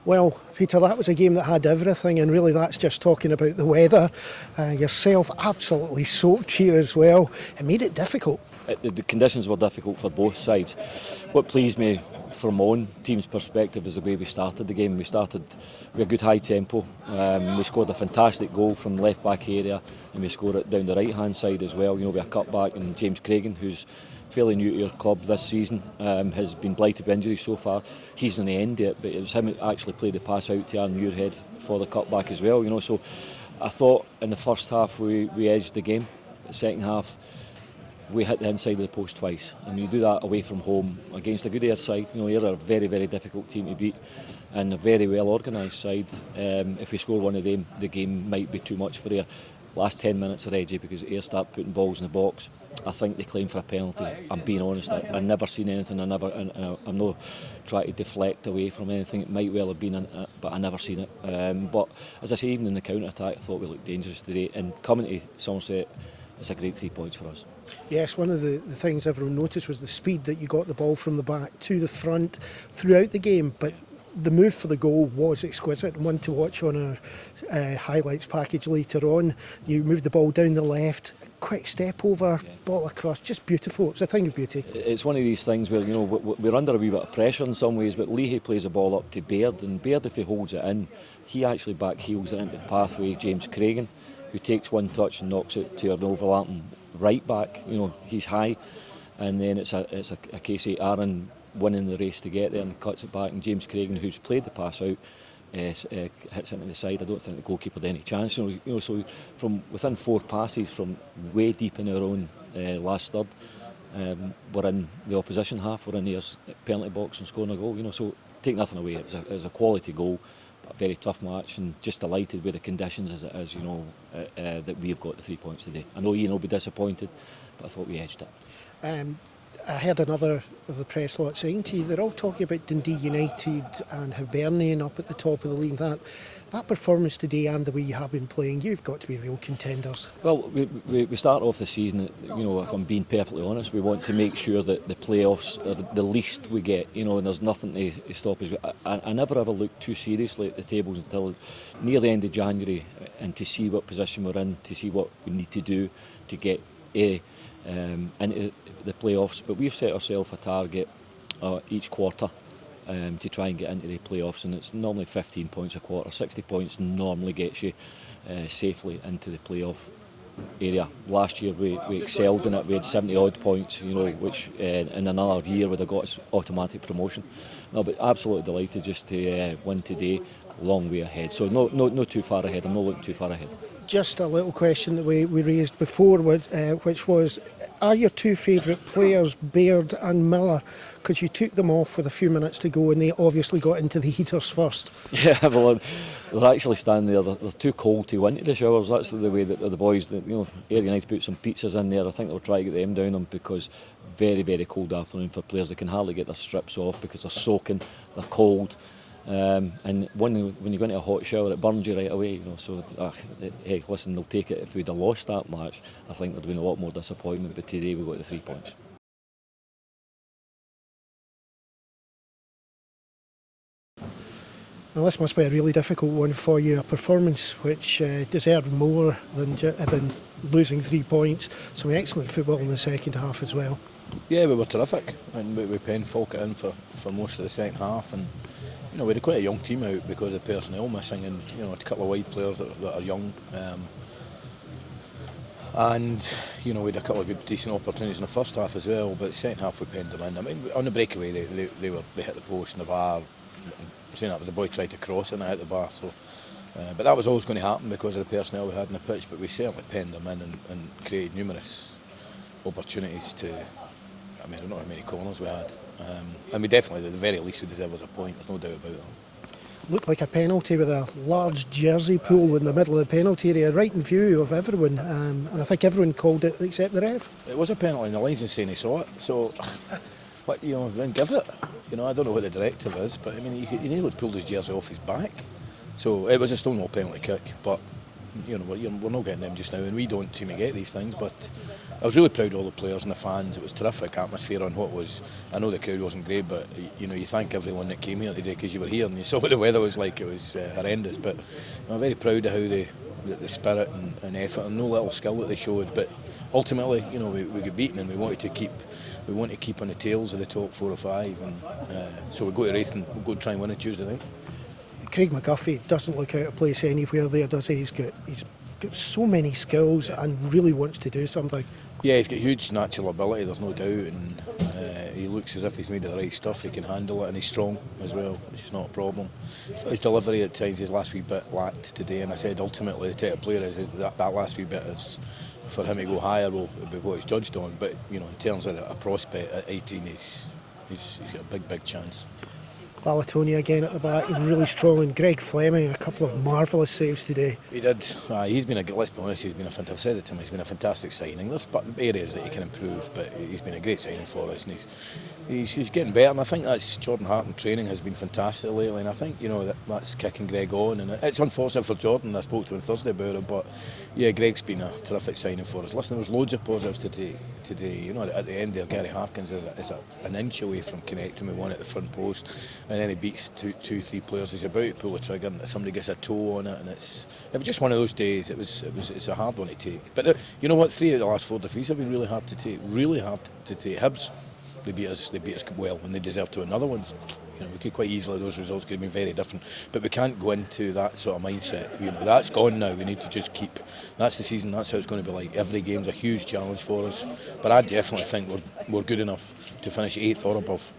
Well, Peter, that was a game that had everything, and really that's just talking about the weather. Yourself absolutely soaked here as well. It made it difficult. The conditions were difficult for both sides. What pleased me from my own team's perspective is the way we started the game. We started with a good high tempo. We scored a fantastic goal from the left back area, and we scored it down the right hand side as well. You know, with a cut back, and James Cragen, who's fairly new to our club this season, has been blighted by injury so far. He's on the end of it, but it was him who actually played the pass out to Aaron Muirhead for the cutback as well. You know, so I thought in the first half we edged the game. The second half we hit the inside of the post twice, and you do that away from home against a good air side. You know, you're a very, very difficult team to beat, and a very well organised side. If we score one of them, the game might be too much for Ayr. Last 10 minutes are edgy because Ayr start putting balls in the box. I think they claim for a penalty. I'm being honest, I've never seen anything. I'm not trying to deflect away from anything. It might well have been, but I never seen it. But as I say, even in the counter attack, I thought we looked dangerous today. And coming to Somerset, it's a great 3 points for us. Yes, one of the things everyone noticed was the speed that you got the ball from the back to the front throughout the game, but the move for the goal was exquisite, and one to watch on our highlights package later on. You moved the ball down the left, quick step over, ball across, just beautiful. It's a thing of beauty. It's one of these things where, you know, we're under a wee bit of pressure in some ways, but Leahy plays the ball up to Baird, and Baird, if he holds it in, he actually back heels it into the pathway. James Cragen, who takes one touch and knocks it to an overlapping right back. You know, he's high, and then it's a case of Aaron winning the race to get there and cuts it back, and James Cragen, who's played the pass out, hits it into the side. I don't think the goalkeeper had any chance. You know, so from within 4 passes from way deep in our own last third, we're in the opposition half, we're in Ayr's penalty box and scoring a goal. You know, so take nothing away. It was a quality goal, but a very tough match, and just delighted with the conditions as it is. You know, that we've got the 3 points today. I know Ian will be disappointed, but I thought we edged it. I heard another of the press lot saying to you, they're all talking about Dundee United and Hibernian up at the top of the league. That performance today and the way you have been playing, you've got to be real contenders. Well, we start off the season, you know, if I'm being perfectly honest, we want to make sure that the playoffs are the least we get, you know, and there's nothing to stop us. I never ever looked too seriously at the tables until near the end of January, and to see what position we're in, to see what we need to do to get into the playoffs. But we've set ourselves a target each quarter to try and get into the playoffs, and it's normally 15 points a quarter. 60 points normally gets you safely into the playoff area. Last year we excelled in it. We had 70 odd points, you know, which in another year would have got us automatic promotion. No, but absolutely delighted just to win today. Long way ahead, so no too far ahead. I'm not looking too far ahead. Just a little question that we raised before, which was, are your 2 favourite players Baird and Miller? Because you took them off with a few minutes to go, and they obviously got into the heaters first. Yeah, well, they're actually standing there. They're too cold to go into the showers. That's the way that the boys, you know, Ayr United put some pizzas in there. I think they'll try to get them down them, because very, very cold afternoon for players. They can hardly get their strips off because they're soaking, they're cold. And when you go into a hot shower, it burns you right away, you know. So, hey, listen, they'll take it. If we'd have lost that match, I think there'd been a lot more disappointment. But today we got the 3 points. Well, this must be a really difficult one for you. A performance which deserved more than losing 3 points. Some excellent football in the second half as well. Yeah, we were terrific, and we penned Falkirk in for most of the second half, and you know, we had quite a young team out because of personnel missing, and you know, a couple of wide players that are young, and you know, we had a couple of good decent opportunities in the first half as well, but the second half we penned them in. I mean, on the breakaway they hit the post and the bar. Saying that was the boy tried to cross and it hit the bar, so but that was always going to happen because of the personnel we had in the pitch. But we certainly penned them in and created numerous opportunities to. I mean, I don't know how many corners we had, and we definitely, at the very least, we deserve us a point. There's no doubt about that. Looked like a penalty with a large jersey pool in the middle of the penalty area, right in view of everyone, and I think everyone called it except the ref. It was a penalty, and the linesman saying he saw it. So, what, you know, then give it. You know, I don't know what the directive is, but I mean, he nearly pulled his jersey off his back. So it was a stonewall penalty kick, but we're not getting them just now, and we don't seem to get these things. But I was really proud of all the players and the fans. It was terrific atmosphere on what was. I know the crowd wasn't great, but you thank everyone that came here today because you were here and you saw what the weather was like. It was horrendous, but I'm very proud of how the spirit and effort and no little skill that they showed. But ultimately, we got beaten and we want to keep on the tails of the top 4 or 5, and so we go to Wraith and we'll go and try and win it Tuesday night. Craig McGuffey doesn't look out of place anywhere there, does he? He's got so many skills and really wants to do something. Yeah, he's got huge natural ability, there's no doubt, and he looks as if he's made of the right stuff. He can handle it, and he's strong as well, which is not a problem. His delivery at times, his last wee bit lacked today, and I said ultimately the type of player is that last wee bit is for him to go higher will be what he's judged on. But in terms of a prospect at 18, he's got a big chance. Balatonia again at the back, really strong, and Greg Fleming, a couple of marvellous saves today. He did. He's been let's be honest, he's been I've said it to him, he's been a fantastic signing. There's areas that he can improve, but he's been a great signing for us, and he's getting better. And I think that's Jordan Hart in training has been fantastic lately, and I think that's kicking Greg on. And it's unfortunate for Jordan. I spoke to him Thursday about it, but yeah, Greg's been a terrific signing for us. Listen, there's loads of positives today. At the end there, Gary Harkins is an inch away from connecting with one at the front post. And then he beats two, 3 players. He's about to pull the trigger, and somebody gets a toe on it, and it was just one of those days. It's a hard one to take. But you know what? 3 of the last 4 defeats have been really hard to take. Really hard to take. Hibs, they beat us well, and they deserve to win other ones. We could quite easily, those results could have been very different, but we can't go into that sort of mindset. That's gone now. We need to just keep. That's the season. That's how it's going to be like. Every game's a huge challenge for us, but I definitely think we're good enough to finish 8th or above.